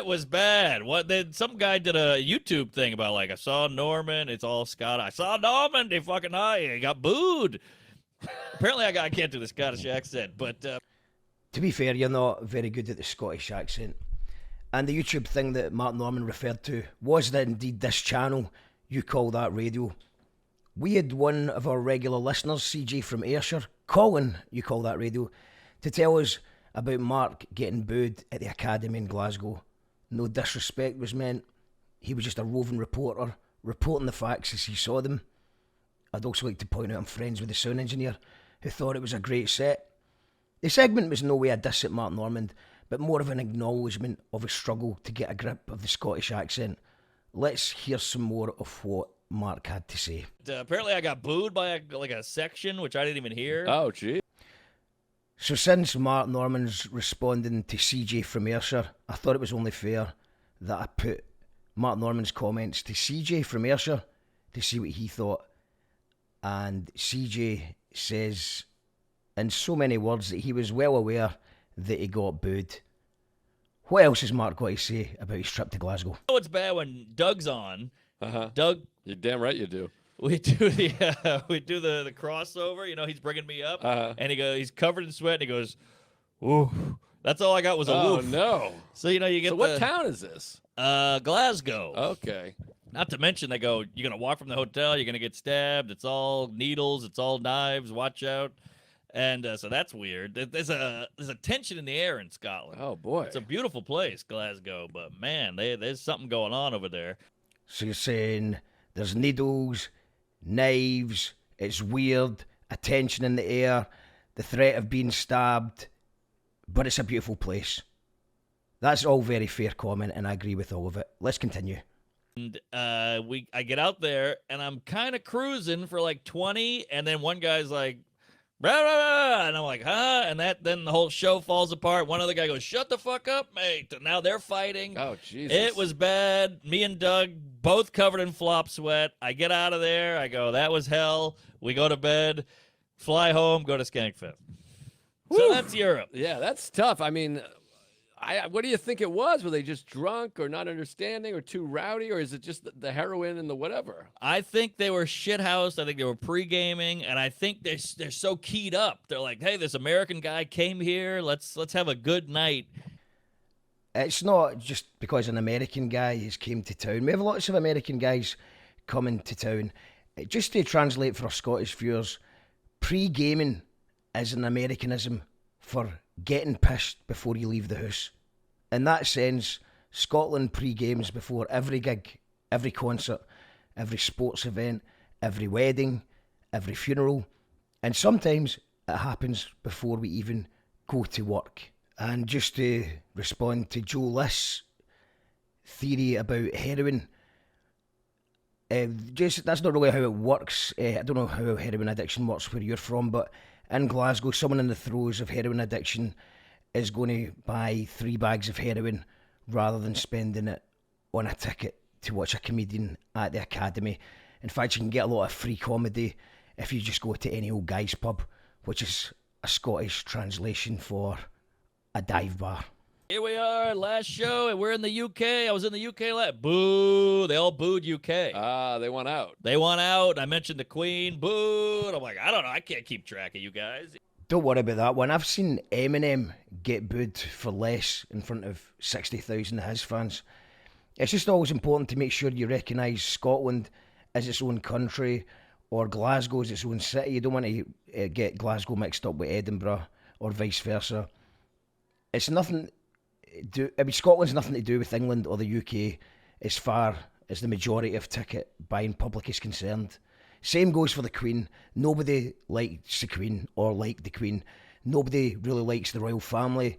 It was bad. What then? Some guy did a YouTube thing about like I saw Norman. It's all Scott. I saw Norman. They fucking high. He got booed. Apparently, I can't do the Scottish accent, but To be fair, you're not very good at the Scottish accent. And the YouTube thing that Mark Norman referred to was that indeed this channel, You Call That Radio. We had one of our regular listeners, Ceejay from Ayrshire, calling You Call That Radio to tell us about Mark getting booed at the Academy in Glasgow. No disrespect was meant. He was just a roving reporter, reporting the facts as he saw them. I'd also like to point out I'm friends with the sound engineer who thought it was a great set. The segment was no way a diss at Mark Normand, but more of an acknowledgement of his struggle to get a grip of the Scottish accent. Let's hear some more of what Mark had to say. apparently I got booed by a section, which I didn't even hear. Oh, gee. So since Mark Norman's responding to Ceejay from Ayrshire, I thought it was only fair that I put Mark Norman's comments to Ceejay from Ayrshire to see what he thought. And Ceejay says in so many words that he was well aware that he got booed. What else has Mark got to say about his trip to Glasgow? Oh, it's bad when Doug's on. Uh-huh. Doug, You're damn right you do. we do the crossover. You know, he's bringing me up, and he's covered in sweat, and he goes, "Ooh." That's all I got was a Oh, woof. no. So you know you get So what town is this? Glasgow. Okay. Not to mention they go, you're gonna walk from the hotel, you're gonna get stabbed. It's all needles, it's all knives. Watch out. And so that's weird. There's a tension in the air in Scotland. Oh, boy. It's a beautiful place, Glasgow, but man, there's something going on over there. So you're saying there's needles, knives, it's weird, a tension in the air, the threat of being stabbed, but it's a beautiful place. That's all very fair comment, and I agree with all of it. Let's continue. And I get out there, and I'm kind of cruising for like 20, and then one guy's like, rah, rah, rah, and I'm like, huh? And then the whole show falls apart. One other guy goes, shut the fuck up, mate. And now they're fighting. Oh, Jesus. It was bad. Me and Doug both covered in flop sweat. I get out of there. I go, that was hell. We go to bed, fly home, go to Skankfest. So that's Europe. Yeah, that's tough. I mean, what do you think it was? Were they just drunk or not understanding or too rowdy, or is it just the heroin and the whatever? I think they were shithoused. I think they were pre-gaming, and I think they're so keyed up. They're like, hey, this American guy came here. Let's have a good night. It's not just because an American guy has came to town. We have lots of American guys coming to town. Just to translate for our Scottish viewers, pre-gaming is an Americanism for getting pissed before you leave the house. In that sense, Scotland pre-games before every gig, every concert, every sports event, every wedding, every funeral, and sometimes it happens before we even go to work. And just to respond to Joe List's theory about heroin, that's not really how it works. I don't know how heroin addiction works where you're from, but in Glasgow, someone in the throes of heroin addiction is going to buy 3 bags of heroin rather than spending it on a ticket to watch a comedian at the Academy. In fact, you can get a lot of free comedy if you just go to any old guy's pub, which is a Scottish translation for a dive bar. Here we are, last show, and we're in the UK. I was in the UK. Boo! They all booed UK. They went out. They won out. I mentioned the Queen. Boo! And I'm like, I don't know. I can't keep track of you guys. Don't worry about that one. I've seen Eminem get booed for less in front of 60,000 of his fans. It's just always important to make sure you recognise Scotland as its own country or Glasgow as its own city. You don't want to get Glasgow mixed up with Edinburgh or vice versa. It's nothing... Scotland's nothing to do with England or the UK as far as the majority of ticket buying public is concerned. Same goes for the Queen. Nobody likes the Queen or like the Queen. Nobody really likes the royal family,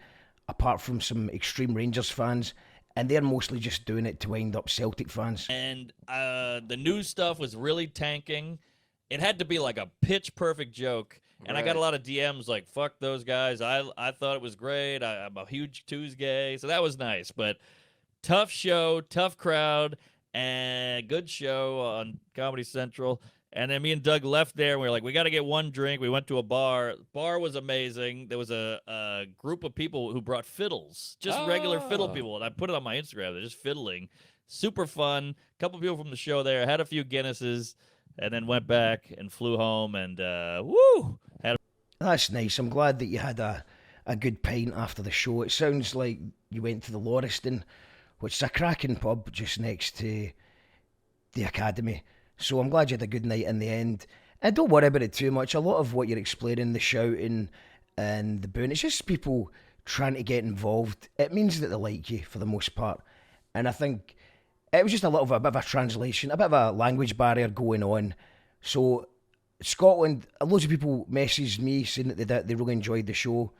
apart from some extreme Rangers fans, and they're mostly just doing it to wind up Celtic fans. And the news stuff was really tanking. It had to be like a pitch-perfect joke. And I got a lot of DMs like, fuck those guys. I thought it was great. I'm a huge Tuesday. So that was nice. But tough show, tough crowd, and good show on Comedy Central. And then me and Doug left there, and we were like, we got to get one drink. We went to a bar. The bar was amazing. There was a group of people who brought fiddles, just regular fiddle people. And I put it on my Instagram. They're just fiddling. Super fun. A couple people from the show there. Had a few Guinnesses, and then went back and flew home. And woo! That's nice. I'm glad that you had a good pint after the show. It sounds like you went to the Lauriston, which is a cracking pub just next to the Academy. So I'm glad you had a good night in the end. And don't worry about it too much. A lot of what you're explaining, the shouting and the booing, it's just people trying to get involved. It means that they like you for the most part. And I think it was just a bit of a translation, a bit of a language barrier going on. So Scotland, loads of people messaged me saying that they really enjoyed the show.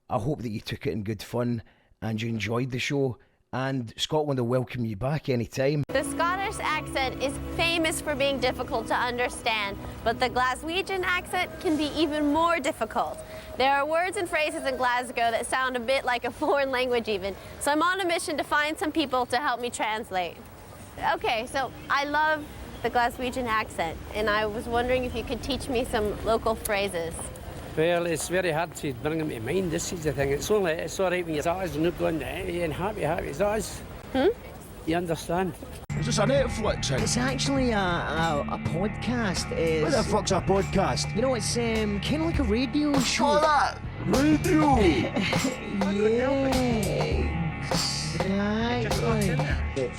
I hope that you took it in good fun and you enjoyed the show. And Scotland will welcome you back anytime. The Scottish accent is famous for being difficult to understand, but the Glaswegian accent can be even more difficult. There are words and phrases in Glasgow that sound a bit like a foreign language even, so I'm on a mission to find some people to help me translate. Okay, so I love the Glaswegian accent, and I was wondering if you could teach me some local phrases. Well, it's very hard to bring them to mind. This is the thing. It's all right when your eyes are not going and happy as eyes. You understand? Is this a Netflix thing? It's actually a podcast. What the fuck's a podcast? You know, it's kind of like a radio show. Oh, that! Radio! Yeah, exactly.